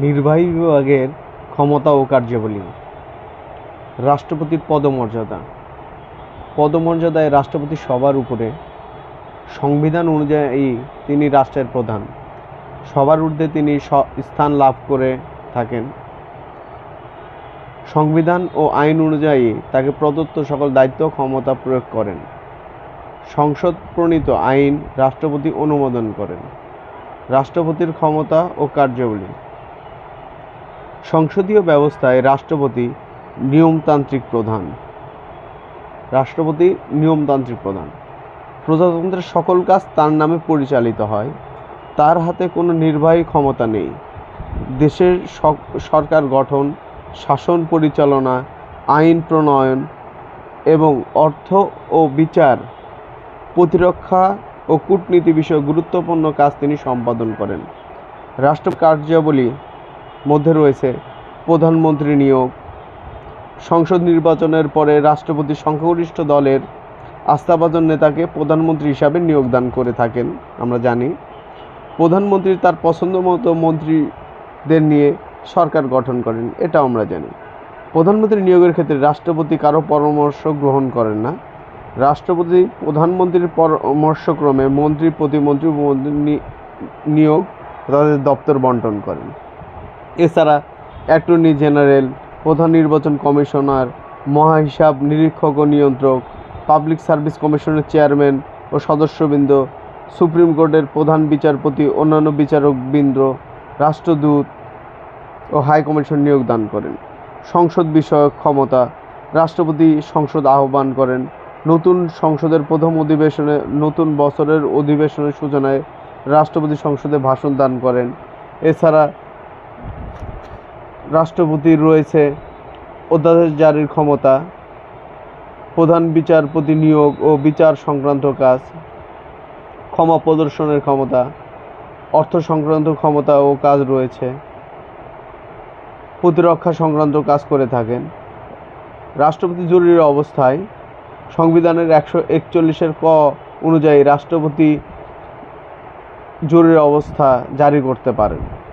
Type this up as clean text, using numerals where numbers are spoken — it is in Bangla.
নির্বাহী বিভাগের ক্ষমতা ও কার্যাবলী। রাষ্ট্রপতির পদমর্যাদা। পদমর্যাদায় রাষ্ট্রপতি সবার উপরে। সংবিধান অনুযায়ী তিনি রাষ্ট্রের প্রধান। সবার ঊর্ধ্বে তিনি স্থান লাভ করে থাকেন। সংবিধান ও আইন অনুযায়ী তাকে প্রদত্ত সকল দায়িত্ব ক্ষমতা প্রয়োগ করেন। সংসদ প্রণীত আইন রাষ্ট্রপতি অনুমোদন করেন। রাষ্ট্রপতির ক্ষমতা ও কার্যাবলী। সংসদীয় ব্যবস্থায় রাষ্ট্রপতি নিয়মতান্ত্রিক প্রধান। প্রজাতন্ত্রের সকল কাজ তার নামে পরিচালিত হয়। তার হাতে কোনো নির্বাহী ক্ষমতা নেই। দেশের সরকার গঠন, শাসন পরিচালনা, আইন প্রণয়ন এবং অর্থ ও বিচার, প্রতিরক্ষা ও কূটনীতি বিষয়ে গুরুত্বপূর্ণ কাজ তিনি সম্পাদন করেন। রাষ্ট্র কার্যাবলী মধ্যে রয়েছে প্রধানমন্ত্রী নিয়োগ। সংসদ নির্বাচনের পরে রাষ্ট্রপতি সংখ্যাগরিষ্ঠ দলের আস্থাভাজন নেতাকে প্রধানমন্ত্রী হিসাবে নিয়োগদান করে থাকেন। আমরা জানি প্রধানমন্ত্রী তার পছন্দ মতো মন্ত্রীদের নিয়ে সরকার গঠন করেন, এটাও আমরা জানি। প্রধানমন্ত্রী নিয়োগের ক্ষেত্রে রাষ্ট্রপতি কারো পরামর্শ গ্রহণ করেন না। রাষ্ট্রপতি প্রধানমন্ত্রীর পরামর্শক্রমে মন্ত্রী, প্রতিমন্ত্রী, উপমন্ত্রী নিয়োগ তাদের দপ্তর বন্টন করেন। এছাড়া অ্যাটর্নি জেনারেল, প্রধান নির্বাচন কমিশনার, মহাহিসাব নিরীক্ষক ও নিয়ন্ত্রক, পাবলিক সার্ভিস কমিশনের চেয়ারম্যান ও সদস্যবৃন্দ, সুপ্রিম কোর্টের প্রধান বিচারপতি, অন্যান্য বিচারকবৃন্দ, রাষ্ট্রদূত ও হাই কমিশন নিয়োগদান করেন। সংসদ বিষয়ক ক্ষমতা। রাষ্ট্রপতি সংসদ আহ্বান করেন। নতুন সংসদের প্রথম অধিবেশনে, নতুন বছরের অধিবেশনের সূচনায় রাষ্ট্রপতি সংসদে ভাষণ দান করেন। এছাড়া রাষ্ট্রপতির রয়েছে অধ্যাদেশ জারির ক্ষমতা, প্রধান বিচারপতি নিয়োগ ও বিচার সংক্রান্ত কাজ, ক্ষমা প্রদর্শনের ক্ষমতা, অর্থ সংক্রান্ত ক্ষমতা ও কাজ রয়েছে, প্রতিরক্ষা সংক্রান্ত কাজ করে থাকেন। রাষ্ট্রপতি জরুরি অবস্থায় সংবিধানের 141 ক অনুযায়ী রাষ্ট্রপতি জরুরি অবস্থা জারি করতে পারেন।